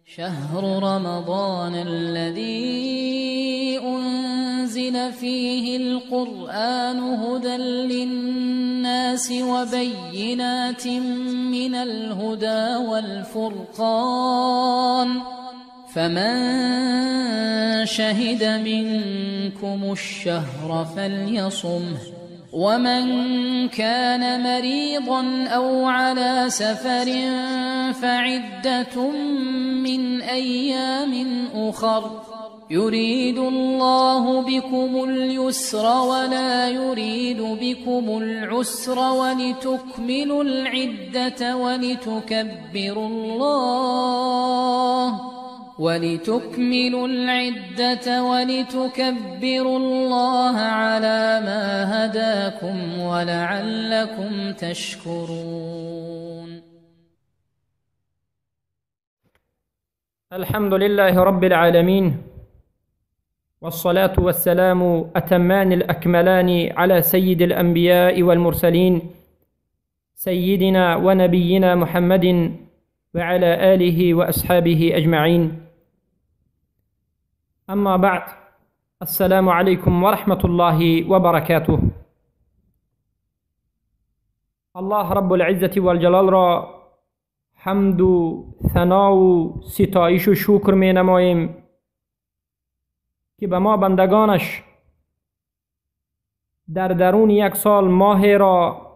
شهر رمضان الذي أنزل فيه القرآن هدى للناس وبينات من الهدى والفرقان فمن شهد منكم الشهر فليصمه ومن كان مريضا أو على سفر فعدة من أيام أخر يريد الله بكم اليسر ولا يريد بكم العسر ولتكملوا العدة ولتكبروا الله على ما هداكم ولعلكم تشكرون. الحمد لله رب العالمين، والصلاة والسلام أتمان الأكملان على سيد الأنبياء والمرسلين سيدنا ونبينا محمد وعلى آله وأصحابه أجمعين. أما بعد، السلام عليكم ورحمة الله وبركاته. الله رب العزة والجلال را حمد و ثنا و ستایش و شکر می نماییم که به ما بندگانش در درون یک سال ماه را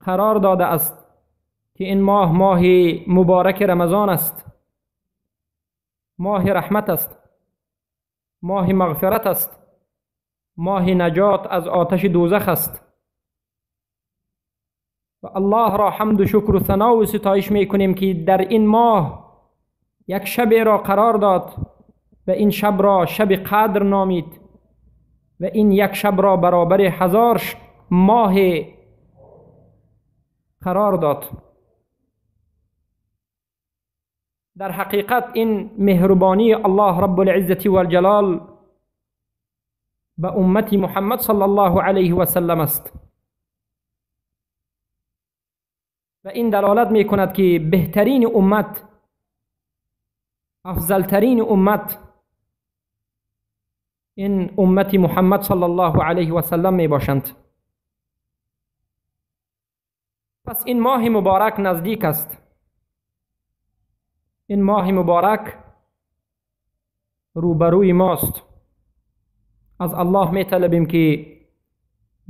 قرار داده است که این ماه مبارک رمضان است، ماه رحمت است، ماه مغفرت است، ماه نجات از آتش دوزخ است. و الله را حمد و شکر و ثنا و ستایش میکنیم که در این ماه یک شب را قرار داد و این شب را شب قدر نامید و این یک شب را برابر 1000 ماه قرار داد. در حقیقت این مهربانی الله رب العزة والجلال به امت محمد صلی الله علیه و سلم است و این دلالت می کند که بهترین امت، افضلترین امت این امت محمد صلی الله علیه و سلم می باشند. پس این ماه مبارک نزدیک است. این ماه مبارک روبروی ماست. از الله می طلبیم که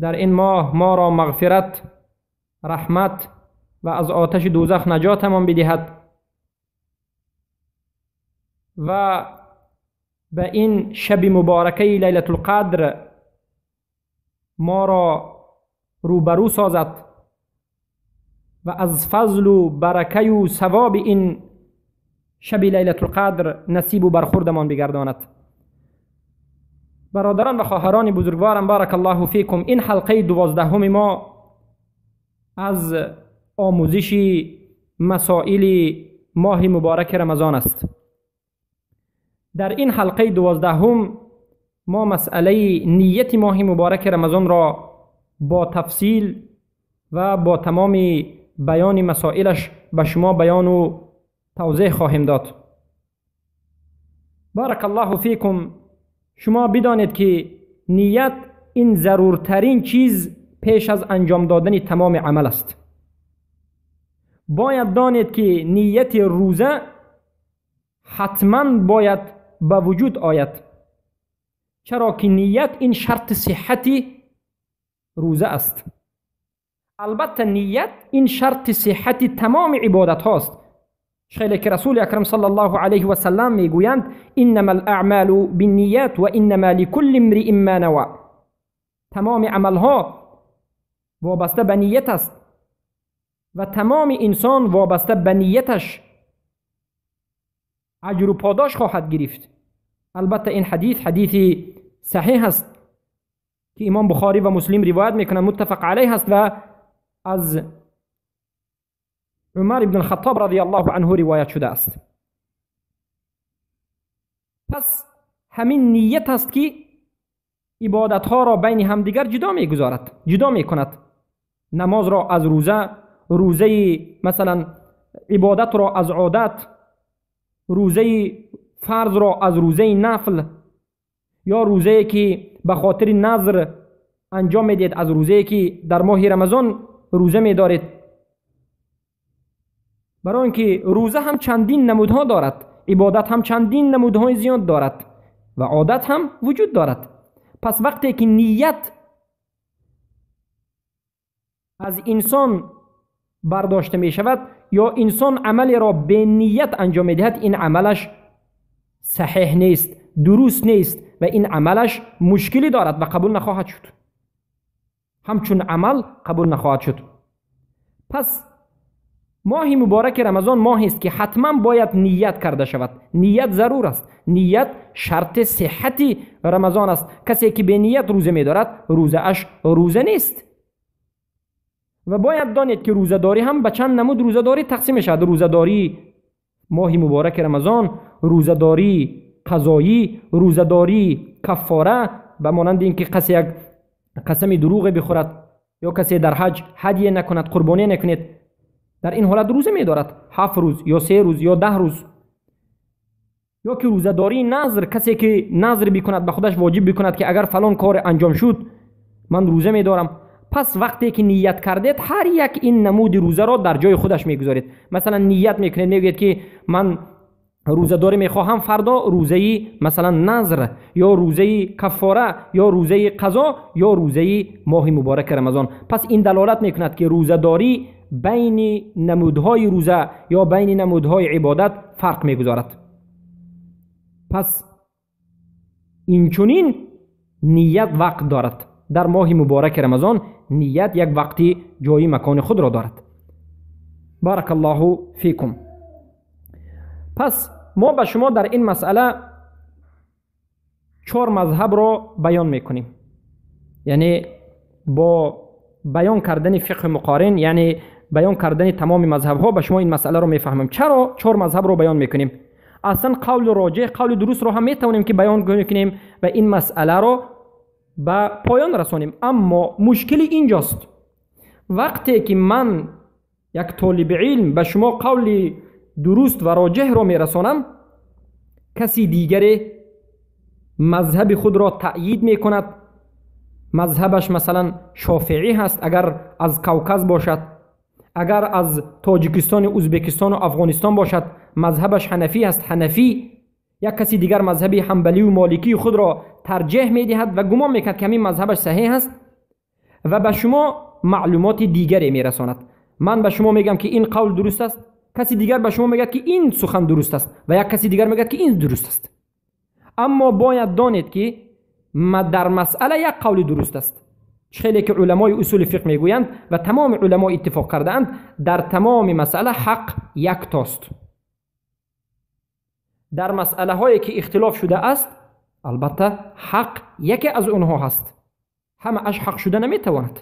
در این ماه ما را مغفرت، رحمت و از آتش دوزخ نجاتمان بدهد و به این شب مبارکه لیلة القدر ما را روبرو سازد و از فضل و برکه و ثواب این شب لیلة القدر نصیب و برخوردمان بگرداند. برادران و خواهران بزرگوارم، بارک الله فیکم، این حلقه 12 ما از آموزش مسائل ماه مبارک رمضان است. در این حلقه 12 ما مسئله نیت ماه مبارک رمضان را با تفصیل و با تمام بیان مسائلش به شما بیان و توضیح خواهیم داد. بارک الله فیکم، شما بدانید که نیت این ضرورترین چیز پیش از انجام دادن تمام عمل است. باید دانید که نیت روزه حتما باید به وجود آید، چرا که نیت این شرط صحت روزه است. البته نیت این شرط صحت تمام عبادت هاست. خیلی که رسول اکرم صلی الله علیه و سلم میگویند انما الاعمال بالنیات و انما لكل امرئ ما نوى. تمام عمل ها وابسته به نیت است و تمام انسان وابسته به نیتش اجر و پاداش خواهد گرفت. البته این حدیث صحیح است که امام بخاری و مسلم روایت میکنند، متفق علیه است و از عمر ابن الخطاب رضی الله عنه روایت شده است. پس همین نیت است که عبادت ها را بین همدیگر جدا می کند. نماز را از روزه، روزه مثلا عبادت را از عادت، روزه فرض را از روزه نفل، یا روزه که به خاطر نظر انجام میدید از روزه که در ماه رمضان روزه میدارید. برای اینکه روزه هم چندین نمودها دارد، عبادت هم چندین نمودهای زیاد دارد و عادت هم وجود دارد. پس وقتی که نیت از انسان برداشته می شود یا انسان عملی را به نیت انجام می دهد، این عملش صحیح نیست، درست نیست و این عملش مشکلی دارد و قبول نخواهد شد. همچون عمل قبول نخواهد شد. پس ماه مبارک رمضان ماهی است که حتما باید نیت کرده شود. نیت ضرور است. نیت شرط صحت رمضان است. کسی که به نیت روزه می دارد روزه اش روزه نیست. و باید دانید که روزه‌داری هم به چند نمود روزه‌داری تقسیم می شود. روزه‌داری ماه مبارک رمضان، روزه‌داری قضایی، روزه‌داری کفاره، به مانند اینکه کسی یک قسم دروغ بخورد یا کسی در حج هدیه نکند، قربانی نکند، در این حالت روزه می دارد 7 روز یا 3 روز یا 10 روز. یا که روزه‌داری نظر، کسی که نظر بکند به خودش واجب بکند که اگر فلان کار انجام شد من روزه می دارم. پس وقتی که نیت کردید هر یک این نمود روزه را در جای خودش میگذارید. مثلا نیت میکنید، میگید که من روزه داری میخواهم فردا روزه مثلا نظر یا روزه کفاره یا روزه قضا یا روزه ماه مبارک رمضان. پس این دلالت میکند که روزه داری بین نمودهای روزه یا بین نمودهای عبادت فرق میگذارد. پس اینچنین نیت وقت دارد. در ماه مبارک رمضان نیت یک وقتی جای مکان خود را دارد. بارک الله فیکم. پس ما به شما در این مسئله 4 مذهب را بیان میکنیم. یعنی با بیان کردن فقه مقارن، یعنی بیان کردن تمام مذهب ها، به شما این مسئله را میفهمیم. چرا 4 مذهب را بیان میکنیم؟ اصلا قول راجح، قول درست را هم میتونیم که بیان کنیم و این مسئله را به پایان رسانیم. اما مشکلی اینجاست، وقتی که من یک طالب علم به شما قول درست و راجح را میرسانم، کسی دیگر مذهب خود را تأیید میکند، مذهبش مثلا شافعی هست اگر از کوکز باشد، اگر از تاجیکستان، ازبکستان و افغانستان باشد مذهبش حنفی است، حنفی. یک کسی دیگر مذهب حنبلی و مالکی خود را ترجیح میدهد و گمان میکند که همین مذهبش صحیح است و به شما معلومات دیگری میرساند. من به شما میگم که این قول درست است، کسی دیگر به شما میگه که این سخن درست است و یک کسی دیگر میگه که این درست است. اما باید دانید که در مسئله یک قول درست است. خیلی که علمای اصول فقه میگویند و تمام علما اتفاق کردند در تمام مسئله حق یک تاست. در مسئله هایی که اختلاف شده است البته حق یکی از اونها هست، همه اش حق شده نمیتواند.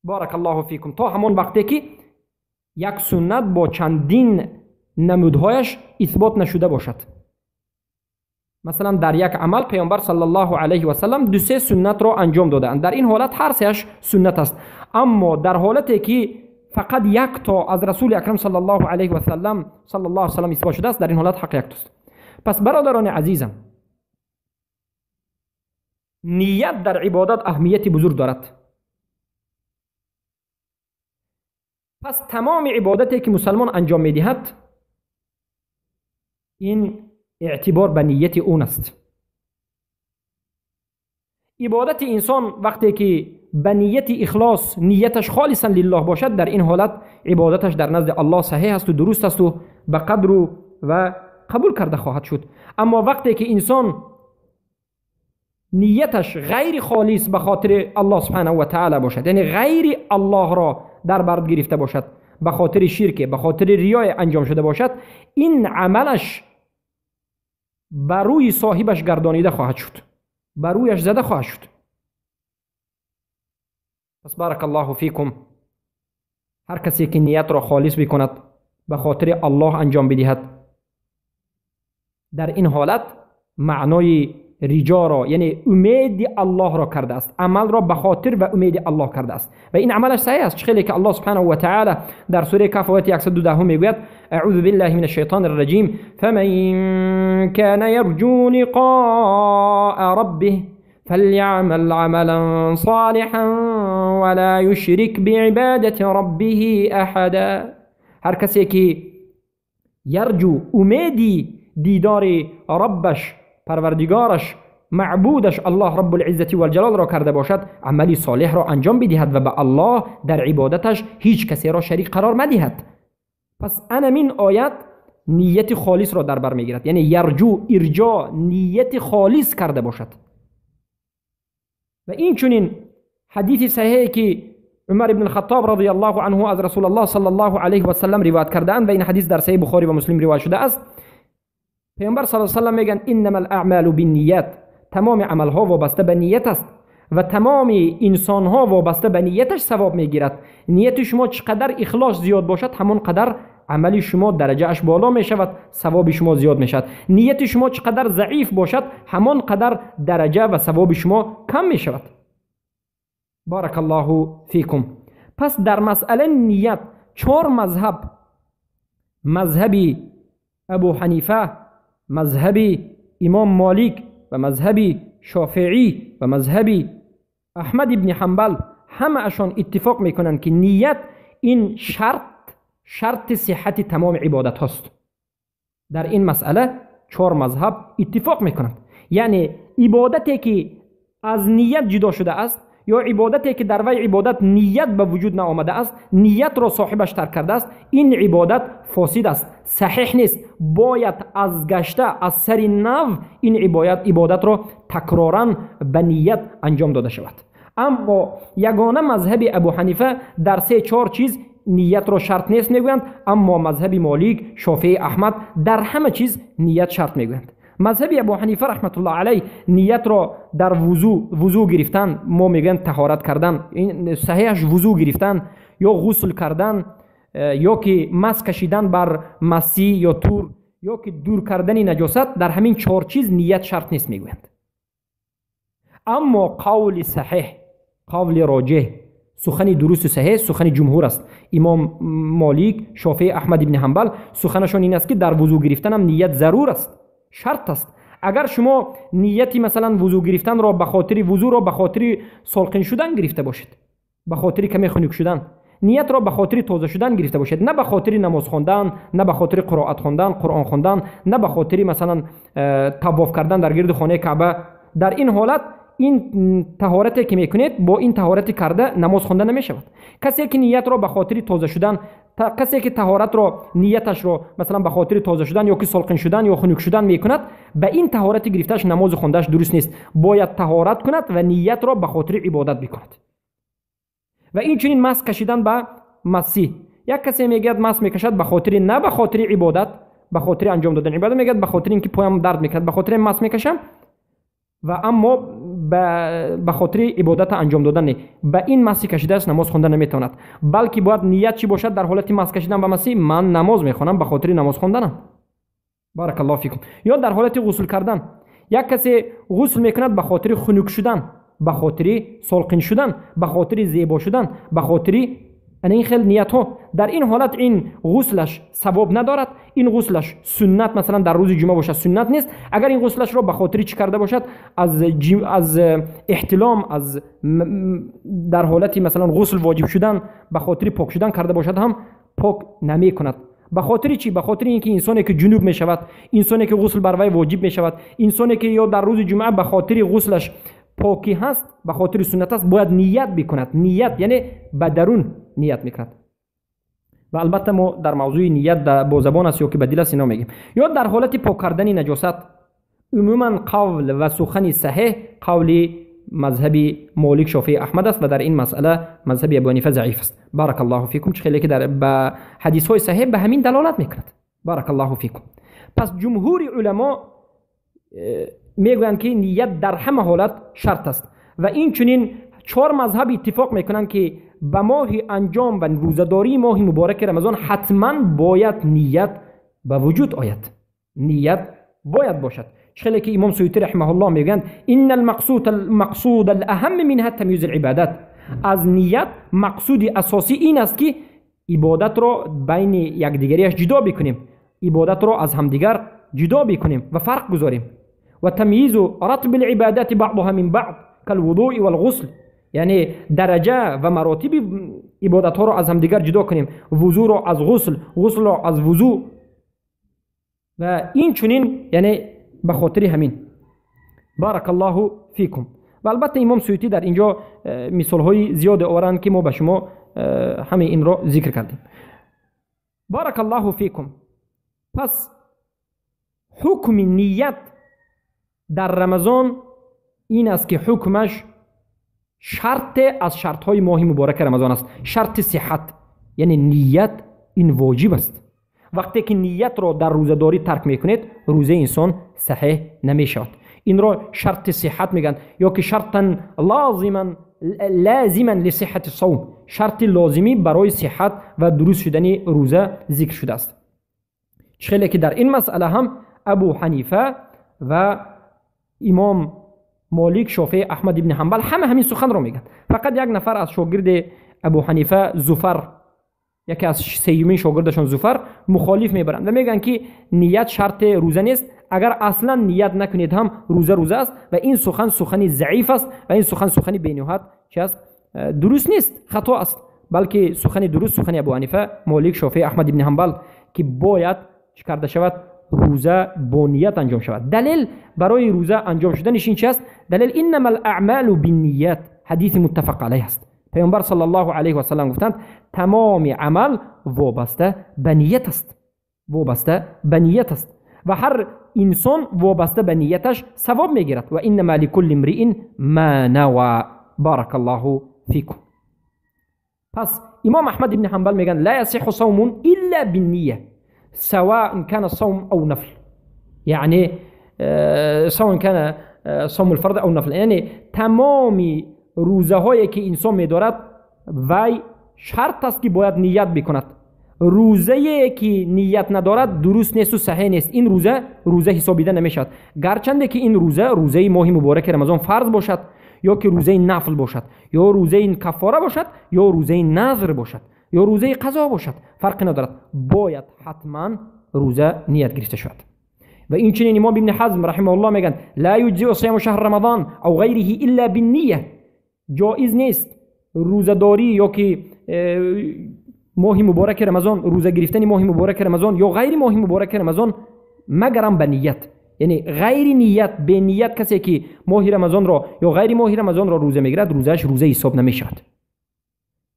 بارک الله فیکم. تا همان وقتی که یک سنت با چندین نمودهایش اثبات نشده باشد. مثلا در یک عمل پیامبر صلی الله علیه و سلم 2-3 سنت را انجام دادند، در این حالت هر سهش سنت است. اما در حالتی که فقط یک تا از رسول اکرم صلی الله علیه و سلم اثبات شده است، در این حالت حق یک تاست. پس برادران عزیزم، نیت در عبادت اهمیتی بزرگ دارد. پس تمام عبادتی که مسلمان انجام می‌دهد این اعتبار به نیت اون است. عبادت انسان وقتی که به نیت اخلاص، نیتش خالصا لله باشد، در این حالت عبادتش در نزد الله صحیح است و درست است و به قدر و قبول کرده خواهد شد. اما وقتی که انسان نیتش غیر خالص به خاطر الله سبحانه و تعالی باشد، یعنی غیر الله را در بر گرفته باشد، به خاطر شرک، به خاطر ریای انجام شده باشد، این عملش بر روی صاحبش گردانیده خواهد شد، بر رویش زده خواهد شد. پس بارک الله فیکم، هر کسی که نیت را خالص بکند، به خاطر الله انجام بدهد، در این حالت معنای رجا را یعنی امید الله را کرده است، عمل را به خاطر و امید الله کرده است و این عملش صحیح است. خیلی که الله سبحانه و تعالی در سوره کهف آیه 112 میگوید اعوذ بالله من الشیطان الرجیم فمن كان يرجو لقاء ربه فليعمل عملا صالحا ولا يشرك بعبادة ربه احدا. هر کسی که یرجو امیدی دیدار ربش، پروردگارش، معبودش الله رب العزت و الجلال را کرده باشد، عملی صالح را انجام بدهد و به الله در عبادتش هیچ کسی را شریک قرار مدهد. پس این آیت نیت خالص را در بر میگیرد، یعنی یرجو ارجاء نیت خالص کرده باشد. و این چنین حدیث صحیحی که عمر بن الخطاب رضی الله عنه از رسول الله صلی الله علیه و سلم روایت کردند و این حدیث در صحیح بخاری و مسلم روایت شده است. پیامبر صلی الله علیه و سلم میگن انما الاعمال بالنیات، تمام عمل ها وابسته به نیت است و تمام انسان ها وابسته به نیتش ثواب میگیرد. نیت شما چقدر اخلاص زیاد باشد همون قدر عمل شما درجه اش بالا می شود، ثواب شما زیاد می شود. نیت شما چقدر ضعیف باشد همون قدر درجه و ثواب شما کم می شود. بارک الله فیکم. پس در مسئله نیت 4 مذهب، مذهب ابو حنیفه، مذهب امام مالک و مذهب شافعی و مذهب احمد ابن حنبل، همه اشان اتفاق میکنند که نیت این شرط صحت تمام عبادت هست. در این مسئله 4 مذهب اتفاق میکنند. یعنی عبادتی که از نیت جدا شده است یا عبادتی که در وی عبادت نیت به وجود نآمده است، نیت را صاحبش ترک کرده است، این عبادت فاسد است، صحیح نیست. باید از گشته از سر نو این عبادت را تکرارا به نیت انجام داده شود. اما یگانه مذهب ابو حنیفه در 3-4 چیز نیت را شرط نیست میگویند، اما مذهب مالک، شافعی، احمد در همه چیز نیت شرط میگویند. مذهب ابو حنیفه رحمت الله علیه نیت را در وضو گرفتن، ما میگن طهارت کردن، این صحیحش وضو گرفتن یا غسل کردن یا که مس کشیدن بر مسی یا تور یا که دور کردن نجاست، در همین 4 چیز نیت شرط نیست میگویند. اما قول صحیح، قول راجح، سخن درست صحیح سخن جمهور است. امام مالک، شافعی، احمد ابن حنبل سخنشون این است که در وضو گرفتن هم نیت ضرور است، شرط است. اگر شما نیتی مثلا وضو گرفتن را به خاطر وضو را به خاطر سالقین شدن گرفته باشید، به خاطر کمی خنک شدن، نیت را به خاطر تازه شدن گرفته باشید، نه به خاطر نماز خواندن، نه به خاطر قرائت خواندن، قرآن خواندن، نه به خاطر مثلا طواف کردن در گرد خانه کعبه، در این حالت این طهارتی که میکنید با این طهارت کرده نماز خوانده نمیشود. کسی که نیت را به خاطر تازه شدن، کسی که طهارت را نیتش را مثلا به خاطر تازه شدن یا که سالقین شدن یا خنک شدن میکند، به این طهارت گرفتهش نماز خواندهش درست نیست. باید طهارت کند و نیت را به خاطر عبادت بکند. و این چنین مس کشیدن به مسی، یک کسی میگه مس میکشد به خاطر، نه به خاطر عبادت، به خاطر انجام دادن عبادت، میگه به خاطر اینکه پایم درد میکرد به خاطر مس میکشم و اما به خاطر عبادت انجام دادن نه. به این مسی کشیده است نماز خوندن نمیتواند، بلکه باید نیت چی باشد؟ در حالت مس کشیدن به مسی من نماز میخوانم به خاطر نماز خوندنم. بارک الله فیکم. یا در حالت غسل کردن، یک کسی غسل میکند به خاطر خنک شدن، به خاطر سالقین شدن، به خاطر زیبا شدن، به خاطر این خیلی نیت ها، در این حالت این غسلش ثواب ندارد، این غسلش سنت مثلا در روز جمعه باشد سنت نیست. اگر این غسلش را به خاطر چی کرده باشد؟ از احتلام، از در حالتی مثلا غسل واجب شدن به خاطر پاک شدن کرده باشد هم پاک نمی کند. به خاطر چی؟ به خاطر اینکه انسانی که جنوب می شود، انسانی که غسل بر وی واجب می شود، انسانی که یا در روز جمعه به خاطر غسلش پاکی هست، به خاطر سنت است، باید نیت بکند. نیت یعنی به درون نیت میکند. و البته ما در موضوع نیت با زبان است یا که به دل است اینا میگیم. یا در حالت پاک کردن نجاست، عموما قول و سخن صحیح قول مذهب مالک، شافعی، احمد است و در این مسئله مذهب ابو حنیفه ضعیف است. بارک الله فیکم. خیلی که در با حدیث های صحیح به همین دلالت میکند. بارک الله فیکم. پس جمهور علما میگویند که نیت در همه حالت شرط است و این چنین 4 مذهب اتفاق میکنند که به ماه انجام و روزداری ماه مبارک رمضان حتما باید نیت به وجود آید، نیت باید باشد. خیلی که امام سیوطی رحمه الله میگن ان المقصود الاهم منها تمییز العبادات. از نیت مقصود اساسی این است که عبادت را بین یکدیگریش جدا بکنیم، عبادت را از همدیگر جدا بکنیم و فرق گذاریم. و تمییز رتب العبادات بعضها من بعض كالوضوء والغسل، یعنی درجه و مراتب عبادت ها را از همدیگر جدا کنیم، وضو را از غسل، غسل را از وضو. و این چنین یعنی به خاطر همین. بارک الله فیکم. و البته امام سیوطی در اینجا مثال های زیاد آورند که ما به شما همه این را ذکر کردیم. بارک الله فیکم. پس حکم نیت در رمضان این است که حکمش شرط از شرط های ماه مبارک رمضان است، شرط صحت. یعنی نیت این واجب است. وقتی که نیت را در روزه‌داری ترک میکنید روزه انسان صحیح نمیشود. این را شرط صحت میگن، یا که شرطا لازما لصحت الصوم، شرط لازمی برای صحت و درست شدن روزه ذکر شده است. خیلی که در این مسئله هم ابو حنیفه و امام مالک، شافعی، احمد ابن حنبل همین سخن را میگن. فقط یک نفر از شاگرد ابو حنیفه، زفر، یکی از سیومین شاگردشان زفر، مخالف میبرند و میگن که نیت شرط روزه نیست، اگر اصلا نیت نکنید هم روزه است. و این سخن ضعیف است و این سخن بینهایت چی است؟ درست نیست، خطا است. بلکه سخن درست سخن ابو حنیفه، مالک، شافعی، احمد ابن حنبل که باید چه کرده شود؟ روزه با نیت انجام شود. دلیل برای روزه انجام شدنش این چی است؟ دلیل انما الاعمال بالنیات، حدیث متفق علیه است. پیامبر صلی الله علیه و سلم گفتند تمام عمل وابسته به نیت است، وابسته به نیت است و هر انسان وابسته به نیتش ثواب میگیرد. و انما لكل امرئ ما نوى. بارک الله فیکم. پس امام احمد ابن حنبل میگن لا يصح صوم الا بالنیه سواء كان صوم او نفل، یعنی سواء كان صوم الفرض او نفل، یعنی تمامی روزه هایی که انسان میدارد وی شرط است که باید نیت بکند. روزه که نیت ندارد درست نیست و صحیح نیست. این روزه حسابیده نمیشد، گرچنده که این روزه ماه مبارک رمضان فرض باشد، یا که روزه نفل باشد، یا روزه کفاره باشد، یا روزه نذر باشد، یا روزه قضا باشد، فرق ندارد، باید حتما روزه نیت گرفته شود. و این چنین امام ابن حزم رحمه الله میگن لا یجزی صیام شهر رمضان او غیره الا بالنیه، جایز نیست روزه‌داری یا که ماه مبارک رمضان، روزه گرفتن ماه مبارک رمضان یا غیر ماه مبارک رمضان مگر به نیت. یعنی غیر نیت، به نیت کسی که ماه رمضان را یا غیر ماه رمضان را روزه میگیرد روزش روزه حساب نمیشود.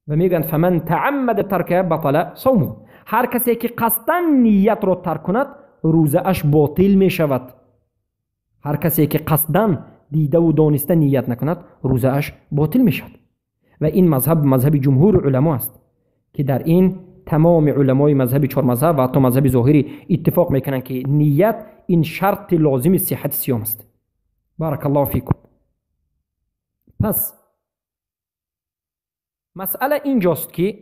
و میگن فمن تعمد ترک بطل صومه، هر کسی که قصداً نیت را ترک کند روزه اش باطل میشود. هر کسی که قصداً دیده و دانسته نیت نکند روزه اش باطل میشود. و این مذهب جمهور علما است که در این تمام علمای مذهب چهار مذهب و حتی مذهب ظاهری اتفاق میکنند که نیت این شرط لازم صحت صیام است. بارک الله فیکم. پس مسئله اینجاست که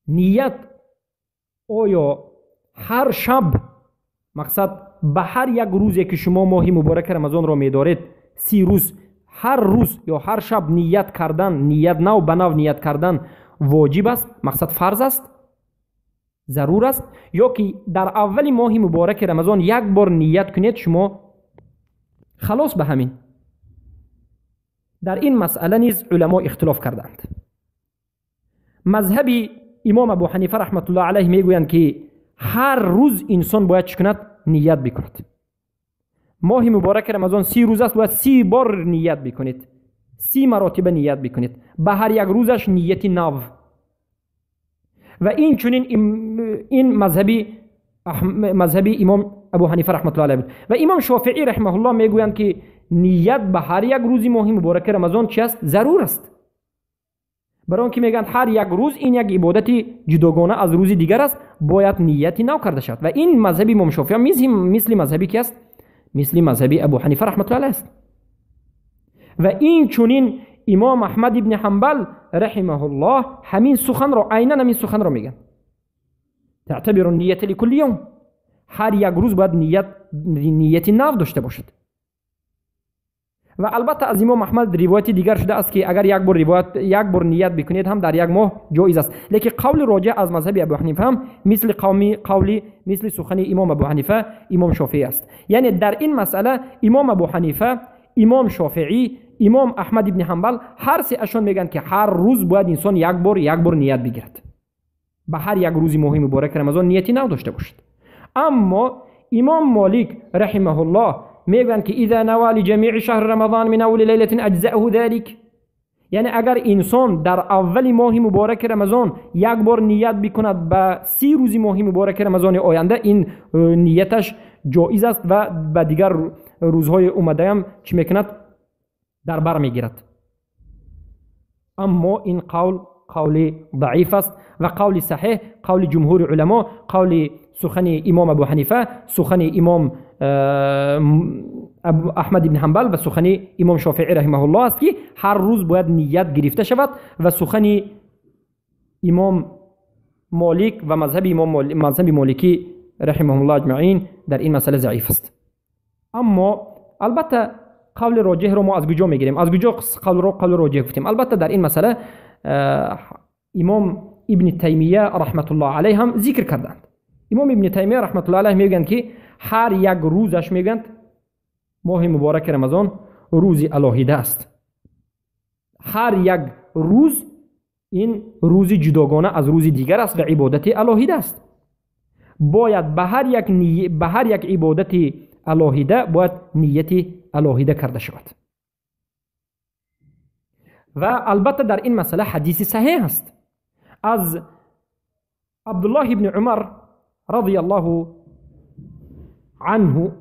نیت آیا هر شب، مقصد به هر یک روزی که شما ماه مبارک رمضان را می‌دارید 30 روز، هر روز یا هر شب نیت کردن، نیت نو به نو نیت کردن واجب است، مقصد فرض است، ضرور است، یا که در اول ماه مبارک رمضان یک بار نیت کنید شما خلاص به همین. در این مسئله نیز علما اختلاف کردند. مذهب امام ابو حنیفه رحمت الله علیه میگویند که هر روز انسان باید چه کند؟ نیت بکند. ماه مبارک رمضان 30 روز است، باید 30 بار نیت بکنید، 30 مراتب نیت بکنید، به هر یک روزش نیتی نو. و این چنین این مذهبی امام ابو حنیفه رحمت الله علیه. و امام شافعی رحمه الله میگویند که نیت به هر یک روزی ماه مبارک رمضان چی است؟ ضرور است. برای آنکه میگن هر یک روز این یک عبادتی جداگانه از روز دیگر است، باید نیتی نو کرده شود. و این مذهب امام شافعی مثل مذهبی کی است؟ مثل مذهبی ابو حنیفه رحمت الله علیه است. و این چنین امام احمد ابن حنبل رحمه الله همین سخن را، عیناً همین سخن را میگن. تعتبر النیت لكل یوم، هر یک روز باید نیت نیت نو داشته باشد. و البته از امام احمد روایت دیگر شده است که اگر یک بار نیت بکنید هم در یک ماه جایز است. لیکن قول راجح از مذهب ابو حنیفه هم مثل سخن امام ابو حنیفه، امام شافعی است. یعنی در این مسئله امام ابو حنیفه، امام شافعی، امام احمد ابن حنبل هر سه اشون میگن که هر روز باید انسان یک بار نیت بگیرد، به هر یک روز ماه مبارک رمضان نیتی نو داشته باشد. اما امام مالک رحمه الله میگن که اذا نوى لجميع شهر رمضان من اول لیله اجزأه ذلك، یعنی اگر انسان در اول ماه مبارک رمضان یک بار نیت بکند به 30 روز ماه مبارک رمضان آینده، این نیتش جایز است و به دیگر روزهای اومده هم چی میکند؟ در بر میگیرد. اما این قول ضعیف است و قول صحیح قول جمهور علما، قول سخن امام ابو حنیفه، سخن امام احمد بن حنبل و سخن امام شافعی رحمه الله است که هر روز باید نیت گرفته شود و سخن امام مالک و مذهب مالکی رحمه الله اجمعین در این مسئله ضعیف است. اما البته قول راجح رو ما از کجا میگیریم؟ از کجا قول راجح گفتیم؟ البته در این مسئله امام ابن تیمیه رحمت الله علیه هم ذکر کردند. امام ابن تیمیه رحمت الله علیه میگن که هر یک روزش میگن ماه مبارک رمضان روز الهیده است. هر یک روز این روز جداگانه از روز دیگر است و عبادت الهیده است. باید به هر یک عبادت الهیده باید نیت الهیده کرده شود. و البته در این مسئله حدیث صحیح است از عبدالله ابن عمر رضی الله عنه،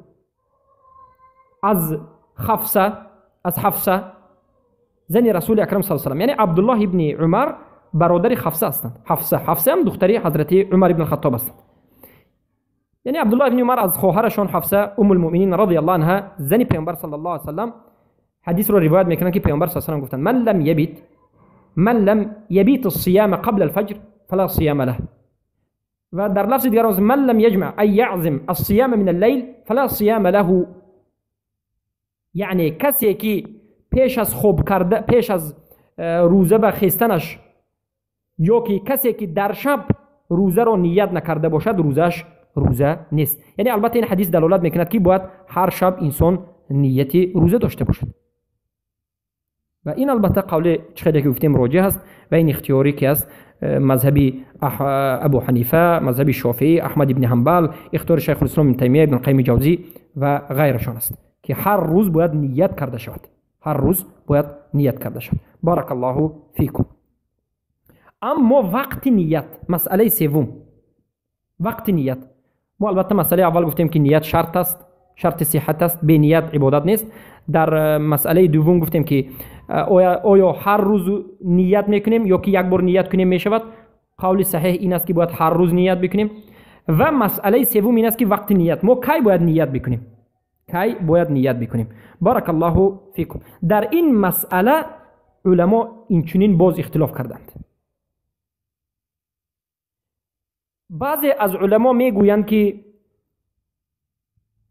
از حفصه زن رسول اکرم صلی الله علیه و آله، یعنی عبدالله ابن عمر برادر حفصه هستند. حفصه هم دختری حضرت عمر ابن الخطاب است. یعنی عبدالله ابن عمر از خواهرشان حفصه ام المؤمنین رضی الله عنها زن پیامبر صلی الله علیه و سلم حدیث رو روایت میکنن که پیامبر صلی الله علیه و سلم گفتند من لم یبیت الصيام قبل الفجر فلا صيام له. و در لفظ دیگر من لم یجمع ای یعزم الصيام من الليل فلا صيام له، یعنی کسی که پیش از روزه به خستنش یا که کسی که در شب روزه رو نیت نکرده باشد روزش روزه نیست. یعنی البته این حدیث دلالت میکند که باید هر شب انسان نیت روزه داشته باشد. و این البته قول چقدر که گفتیم راجح است و این اختیاری که است مذهب ابو حنیفه، مذهب شافعی، احمد ابن حنبل، اختیار شیخ الاسلام ابن تیمیه، ابن القیم جوزی و غیرشان است که هر روز باید نیت کرده شود. هر روز باید نیت کرده شود. بارک الله فیکم. اما وقت نیت، مسئله سوم، وقت نیت. ما البته مسئله اول گفتیم که نیت شرط است، شرط صحت است، به نیت عبادت نیست. در مسئله دوم گفتیم که آیا هر روز نیت میکنیم یا که یک بار نیت کنیم میشود؟ قول صحیح این است که باید هر روز نیت بکنیم. و مسئله سوم این است که وقت نیت، ما کی باید نیت بکنیم؟ بارک الله فیکم. در این مسئله علما اینچنین باز اختلاف کردند. بعضی از علما میگویند که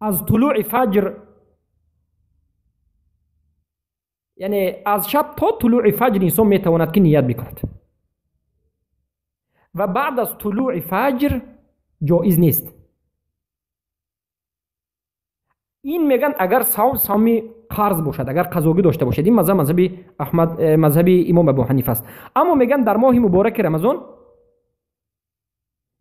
از طلوع فجر، یعنی از شب تا طلوع فجر انسان میتواند که نیت بکند و بعد از طلوع فجر جایز نیست. این میگن اگر صوم قرض باشد، اگر قضاگی داشته باشد. این مذهب امام ابو حنیفه است. اما میگن در ماه مبارک رمضان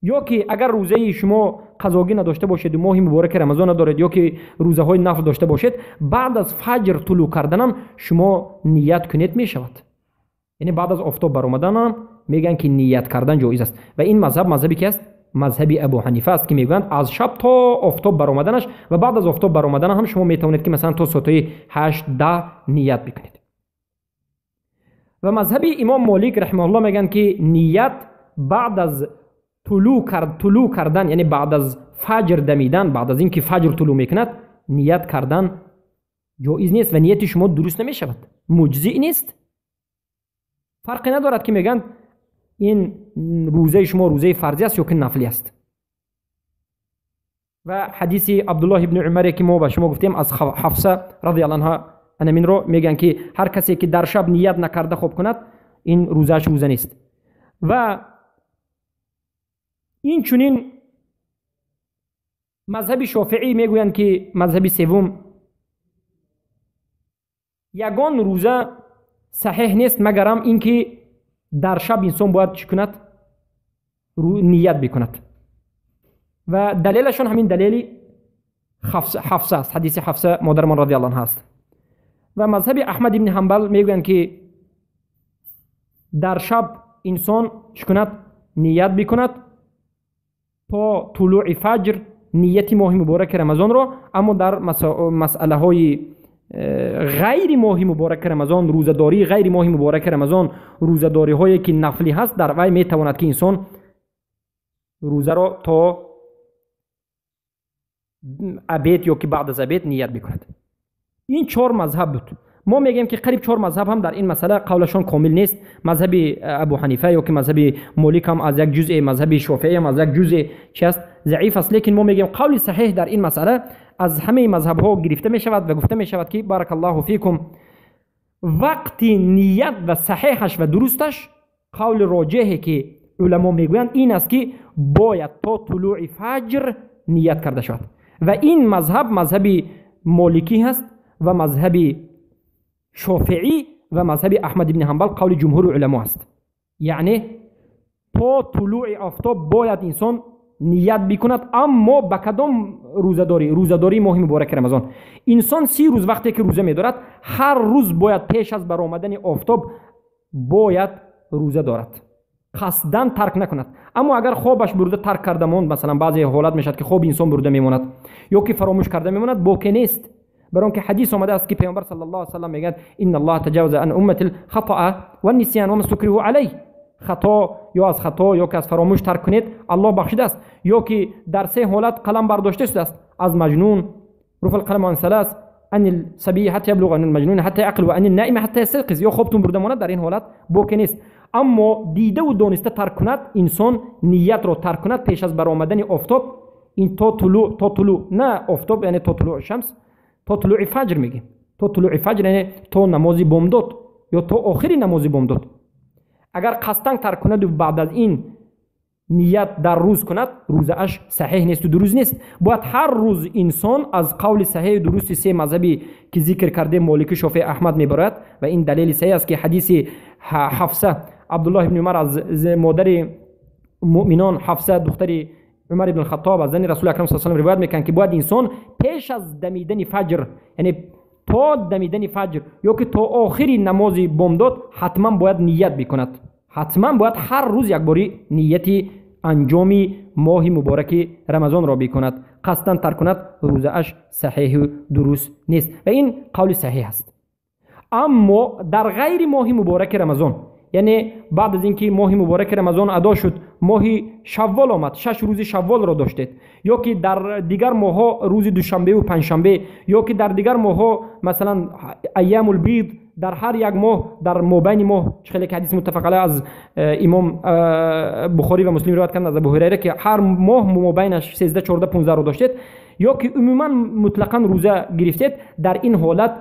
یا که اگر روزه شما قضاگی نداشته باشید و ماه مبارک رمضان ندارید یا که روزه های نفل داشته باشید، بعد از فجر طلوع کردنم شما نیت کنید می شود. یعنی بعد از آفتاب برآمدن میگن که نیت کردن جایز است. و این مذهبی که است مذهب ابو حنیفه است که میگن از شب تا آفتاب برآمدنش و بعد از آفتاب برآمدن هم شما میتونید که مثلا تا ساعت 8-10 نیت بکنید. و مذهب امام مالک رحمه الله میگن که نیت بعد از طلوع کردن، یعنی بعد از فجر دمیدن، بعد از اینکه فجر طلوع میکند نیت کردن جایز نیست و نیت شما درست نمیشود، مجزی نیست. فرقی ندارد که میگن این روزه شما روزه فرضی است یا که نفلی است. و حدیث عبدالله ابن عمر که ما به شما گفتیم از حفصه رضی الله عنها همین رو میگن که هر کسی که در شب نیت نکرده خوب کند این روزش روزه نیست. و این چنین مذهب شافعی میگویند که مذهب سوم یگان روزه صحیح نیست مگرم اینکه در شب انسان باید چی کند؟ نیت بکند. و دلیلشون همین دلیل حفصه است، حدیث حفصه مادرمان رضی الله عنها است. و مذهب احمد ابن حنبل میگویند که در شب انسان چی کند؟ نیت بکند تا طلوع فجر نیت ماه مبارک رمضان را. اما در مسئله های غیر ماه مبارک رمضان، روزداری غیر ماه مبارک رمضان، روزداری هایی که نفلی هست، در وی میتواند که انسان روزه را تا عبید یا که بعد از عبید نیت بکند. این 4 مذهب بود. ما میگیم که قریب 4 مذهب هم در این مسئله قولشان کامل نیست. مذهب ابو حنیفه یا که مذهب مالک هم از یک جزء، مذهب شافعی هم از یک جزء چی است ضعیف است. لیکن ما میگیم قول صحیح در این مسئله از همه مذهب ها گرفته می شود و گفته می شود که بارک الله فیکم وقت نیت و صحیحش و درستش قول راجحی که علما میگویند این است که باید تا طلوع فجر نیت کرده شود. و این مذهب مالکی هست و مذهب شافعی و مذهب احمد ابن حنبل قول جمهور علما است. یعنی تا طلوع آفتاب باید انسان نیت بکند. اما به کدام روزداری ماه مبارک رمضان؟ انسان 30 روز وقتی که روزه می‌دارد هر روز باید پیش از برآمدن آفتاب باید روزه دارد، قصداً ترک نکند. اما اگر خوابش برده ترک کرده ماند، مثلا بعضی حالات میشد که خواب انسان برده میماند یا که فراموش کرده میماند، باکی نیست. برای که حدیث آمده است که پیامبر صلی الله علیه و سلم میگه ان الله تجاوز عن امتی الخطأ والنسیان وما استكرهوا علیه. خطا یا از خطا یا که از فراموش ترک کنید الله بخشیده است. یا که در 3 حالت قلم برداشته شده است: از مجنون رفع القلم عن 3، ان الصبي حتى يبلغ، ان المجنون حتى يعقل، وان النائم حتى يستيقظ. یا خوابتون برده ماند در این حالت باکی نیست. اما دیده و دانسته ترک کند، انسان نیت رو ترک کند پیش از برآمدن آفتاب، این تا طلوع نه آفتاب یعنی تا طلوع شمس، تا طلوع فجر میگه. تا طلوع فجر یعنی تا نماز بامداد یا تا آخری نماز بامداد. اگر قصداً ترک کند و بعد از این نیت در روز کند، روزه اش صحیح نیست و درست نیست. باید هر روز انسان از قول صحیح درست 3 مذهبی که ذکر کرده مالک، شافعی، احمد میبرد. و این دلیل صحیح است که حدیث حفصه عبدالله ابن عمر از مادر مؤمنان حفصه دختر عمر ابن الخطاب از زن رسول اکرم صلی الله علیه و روایت میکنه که باید انسان پیش از دمیدن فجر، یعنی تا دمیدن فجر یا که تا آخری نماز بامداد، حتما باید نیت بکند. حتما باید هر روز یک باری نیتی انجامی ماه مبارک رمضان را بکند. قصداً ترک کند، روزه اش صحیح و درست نیست. و این قول صحیح است. اما در غیر ماه مبارک رمضان، یعنی بعد از اینکه ماه مبارک رمضان ادا شد، ماه شوال آمد، 6 روز شوال را داشتید، یا که در دیگر ماه ها روز دوشنبه و پنجشنبه، یا که در دیگر ماه ها مثلا ایام البید، در هر یک ماه در مابین ماه، خیلی که حدیث متفق علیه از امام بخاری و مسلم روایت کردند از ابو هریره که هر ماه مابینش 13 14 15 رو داشتید، یا که عموما مطلقاً روزه گرفتید، در این حالت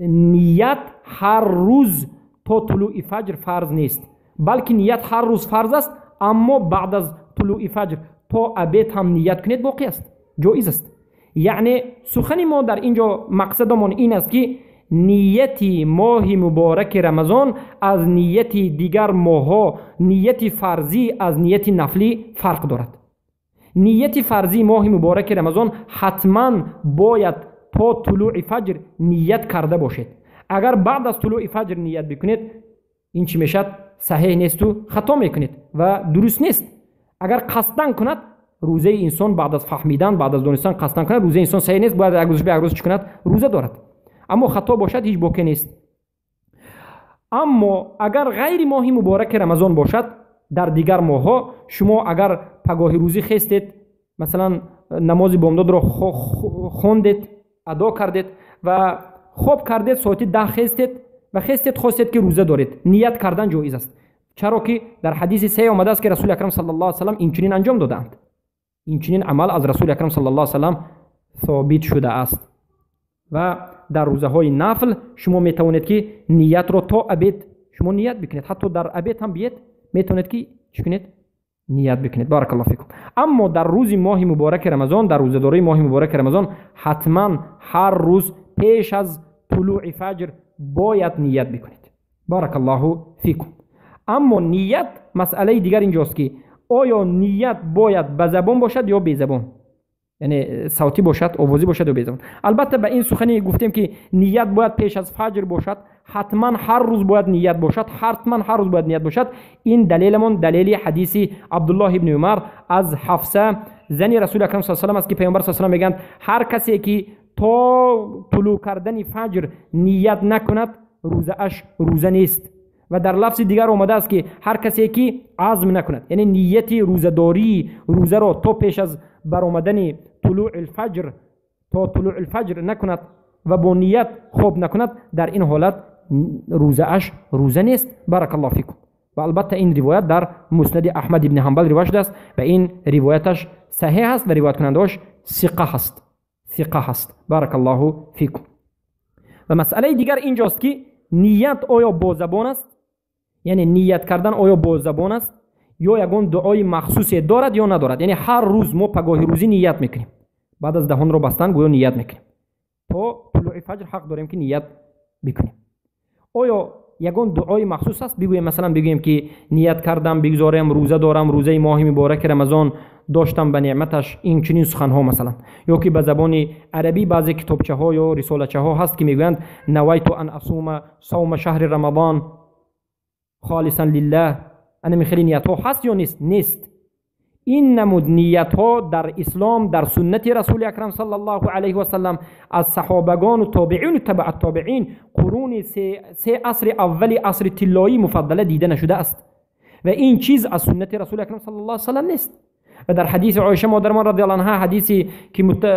نیت هر روز تا طلوع فجر فرض نیست، بلکه نیت هر روز فرض است. اما بعد از طلوع فجر تا عبید هم نیت کنید باقی است، جایز است. یعنی سخن ما در اینجا مقصدمون این است که نیت ماه مبارک رمضان از نیت دیگر ماه‌ها، نیت فرضی از نیت نفلی فرق دارد. نیت فرضی ماه مبارک رمضان حتما باید تا طلوع فجر نیت کرده باشید. اگر بعد از طلوع فجر نیت بکنید، این چی میشد؟ صحیح نیست و خطا میکنید و درست نیست. اگر قصداً کند، روزه انسان بعد از فهمیدن، بعد از دانستن قصداً کند، روزه انسان صحیح نیست، باید یک روز به یک روز چی کند؟ روزه دارد. اما خطا باشد هیچ باکی نیست. اما اگر غیر ماه مبارک رمضان باشد، در دیگر ماه ها شما اگر پگاه روزی خستید، مثلا نماز بامداد را خوندید، ادا کردید و خواب کردید، ساعت 10 خستید و خواستید که روزه دارید، نیت کردن جایز است. چرا که در حدیث صحیح آمده است که رسول اکرم صلی الله علیه و سلم این چنین انجام دادند. این چنین عمل از رسول اکرم صلی الله علیه و سلم ثابت شده است. و در روزه های نفل شما می توانید که نیت رو تا ابد شما نیت بکنید، حتی در ابد هم بیت می توانید که چی کنید؟ نیت بکنید. بارک الله فیکم. اما در روز ماه مبارک رمضان، در روزه‌داری ماه مبارک رمضان، حتما هر روز پیش از طلوع فجر باید نیت بکنید. بارک الله فیکم. اما نیت مسئله دیگر اینجاست که آیا نیت باید به زبان باشد یا بی زبان؟ یعنی صوتی باشد، آوازی باشد یا بی زبان؟ البته به این سخنی گفتیم که نیت باید پیش از فجر باشد، حتما هر روز باید نیت باشد، حتما هر روز باید نیت باشد. این دلیلمون دلیل حدیث عبدالله ابن عمر از حفصه زنی رسول اکرم صلی الله علیه و آله است که پیامبر صلی الله علیه و آله میگن هر کسی که تا طلوع کردن فجر نیت نکند روزه اش روزه نیست. و در لفظ دیگر اومده است که هر کسی که عزم نکند، یعنی نیت روزه‌داری روزه را تا پیش از برآمدن طلوع الفجر تا طلوع الفجر نکند و با نیت خوب نکند، در این حالت روزه اش روزه نیست. بارک الله فیکم. و البته این روایت در مسند احمد ابن حنبل روایت شده است و این روایتش صحیح است و روایت کننده‌اش ثقه هست. بارک الله فیکم. و مسئله دیگر اینجاست که نیت آیا با زبان است؟ یعنی نیت کردن آیا با زبان است یا یگان دعای مخصوصی دارد یا ندارد؟ یعنی هر روز ما پگاهی روزی نیت میکنیم، بعد از دهان رو بستن گویا نیت میکنیم، تا طلوع فجر حق داریم که نیت بکنیم. آیا یگان دعای مخصوص است؟ بگویم مثلا بگویم که نیت کردم بگذارم روزه دارم، روزه ماه مبارک رمضان داشتم به نعمتش، این چنین سخن ها مثلا. یا که به زبان عربی بعضی کتابچه ها یا رسالچه ها هست که میگویند نویت ان اصوم صوم شهر رمضان خالصا لله. انا میخلی نیت ها هست یا نیست؟ این نمود نیت ها در اسلام در سنت رسول اکرم صلی الله علیه و سلم از صحابگان و تابعین و تبع التابعین قرون سه عصر اول عصر طلایی مفضله دیده نشده است و این چیز از سنت رسول اکرم صلی الله علیه و سلم نیست. و در حدیث عایشه مادرمان رضی الله عنها،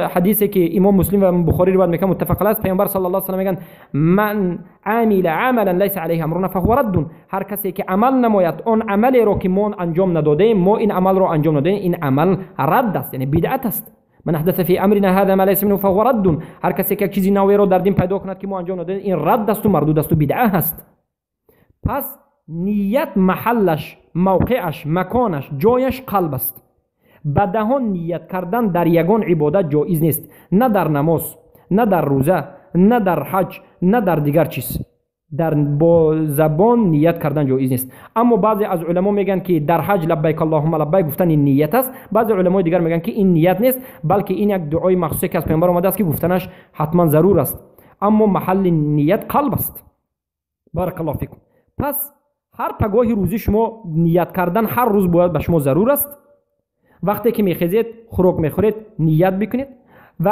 حدیثی که امام مسلم و بخاری روایت میکنه متفق علیه است، پیامبر صلی الله علیه و سلم میگن من عمل عملا لیس علیه امرنا فهو رد. هر کسی که عمل نماید آن عملی را که ما انجام ندادیم، ما این عمل را انجام ندادیم، این عمل رد است، یعنی بدعت است. من احدث فی امرنا هذا ما لیس منه فهو رد. هر کسی که چیزی نوی را در دین پیدا کند که ما انجام ندادیم، این رد است و مردود است و بدعت است. پس نیت محلش، موقعش، مکانش، جایش قلب است. به دهان نیت کردن در یگان عبادت جایز نیست، نه در نماز، نه در روزه، نه در حج، نه در دیگر چیز. با زبان نیت کردن جایز نیست. اما بعضی از علما میگن که در حج لبیک اللهم لبیک گفتن این نیت است. بعضی علمای دیگر میگن که این نیت نیست، بلکه این یک دعای مخصوصی که از پیامبر اومده است که گفتنش حتما ضرور است، اما محل نیت قلب است. بارک الله فیکم. پس هر پگاه روزی شما نیت کردن هر روز باید به شما ضرور است. وقتی که میخیزید خوراک میخورید نیت بکنید و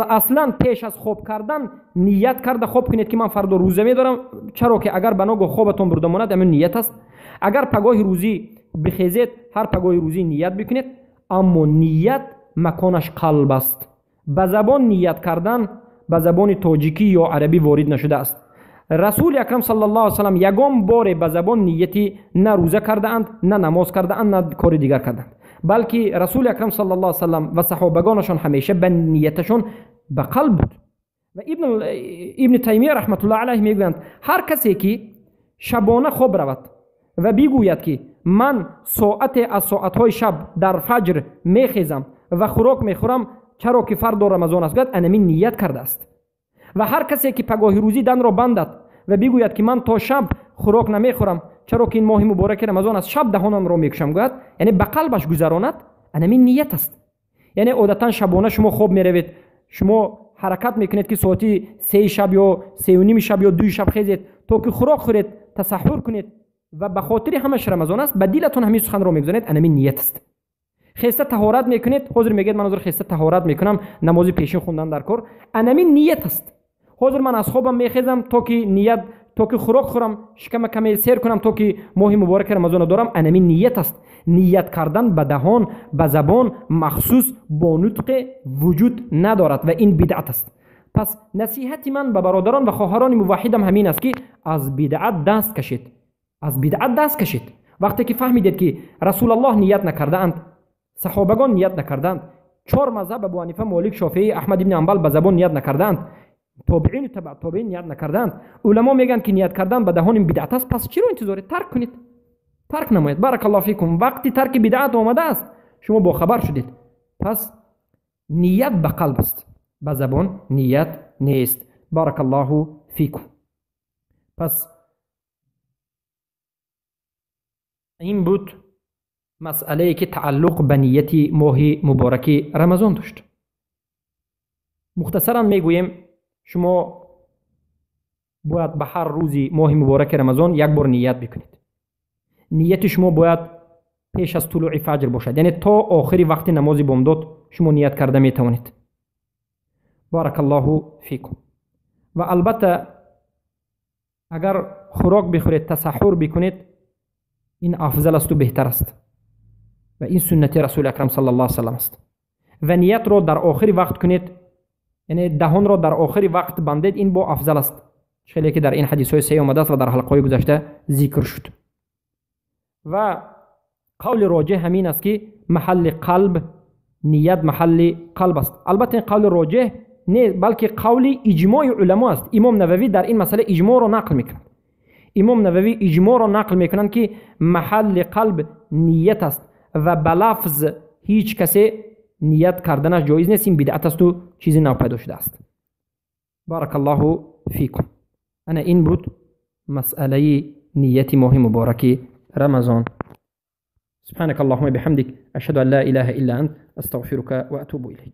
اصلا پیش از خواب کردن نیت کرده خواب کنید که من فردا روزه میدارم، چرا که اگر بناگاه خوابتون برده ماند همین نیت است. اگر پگاه روزی بخیزید هر پگاه روزی نیت بکنید، اما نیت مکانش قلب است. به زبان نیت کردن به زبان تاجیکی یا عربی وارد نشده است. رسول اکرم صلی الله علیه و سلم یگان بار به زبان نیتی نه روزه کرده اند، نه نماز کرده اند، نه کار دیگر کردند، بلکه رسول اکرم صلی الله علیه و سلم و صحابگانشون همیشه به نیتشون به قلب بود. و ابن تیمیه رحمت الله علیه میگویند هر کسی که شبانه خواب رود و بگوید که من ساعت از ساعتهای شب در فجر میخیزم و خوراک میخورم چرا که فردا رمضان است، انمی نیت کرده است. و هر کسی که پگاه روزی دن را بندد و بگوید که من تا شب خوراک نمیخورم چرا که این ماه مبارک رمضان است، شب دهانم را میکشم، گوید یعنی به قلبش گذرانت، انمی نیت است. یعنی عادتا شبانه شما خواب میروید، شما حرکت میکنید که ساعتی 3 شب یا 3 و نیم شب یا 2 شب خیزید تا که خوراک خورید، تسحور کنید و به خاطر همش رمضان است به دلتون همین سخن را میگذارید، انمی نیت است. خسته طهارت میکنید، حاضر میگید من حاضر خسته طهارت میکنم، نماز پیشین خوندن در کار، انمی نیت است. حاضر من از خوابم میخیزم تا که نیت تا که خوراک خورم، شکم کمی سیر کنم تا که ماه مبارک رمضان دارم، انمی نیت است. نیت کردن به دهان به زبان مخصوص با نطق وجود ندارد و این بدعت است. پس نصیحت من به برادران و خواهران موحدم همین است که از بدعت دست کشید، از بدعت دست کشید. وقتی که فهمیدید که رسول الله نیت نکرده اند، صحابگان نیت نکردند. 4 مذهب ابو حنیفه، مالک، شافعی، احمد ابن حنبل به زبان نیت نکردند. تابعین و تبع تابعین نیت نکردند. علما میگن که نیت کردن به دهان بدعت است. پس چرا انتظار ترک کنید؟ ترک نمایید. بارک الله فیکم. وقتی ترک بدعت آمده است شما با خبر شدید. پس نیت به قلب است، به زبان نیت نیست. بارک الله فیکم. پس این بود مسئله که تعلق به نیت ماه مبارک رمضان داشت. مختصرا میگویم شما باید به هر روزی ماه مبارک رمضان یک بار نیت بکنید. نیت شما باید پیش از طلوع فجر باشد، یعنی تا آخری وقت نماز بامداد شما نیت کرده می توانید. بارک الله فیکم. و البته اگر خوراک بخورید، تسحر بکنید، این افضل است و بهتر است و این سنت رسول اکرم صلی الله علیه و سلم است. و نیت را در آخری وقت کنید، یعنی دهان را در آخری وقت بندید، این با افضل است، چون که در این حدیث های صحیح آمده است و در حلقه های گذشته ذکر شد. و قول راجح همین است که محل قلب، نیت محل قلب است. البته این قول راجح نه، بلکه قول اجماع علما است. امام نووی در این مسئله اجماع را نقل میکنند. امام نووی اجماع را نقل میکنند که محل قلب نیت است و بلفظ هیچ کسی نیت کردنش جایز نیست. این بدعت است و چیزی نو پیدا شده است. بارک الله فیکم. انا این بود مسئله نیت ماه مبارک رمضان. سبحانك اللهم بحمدك أشهد أن لا إله إلا أنت أستغفرك وأتوب إليك.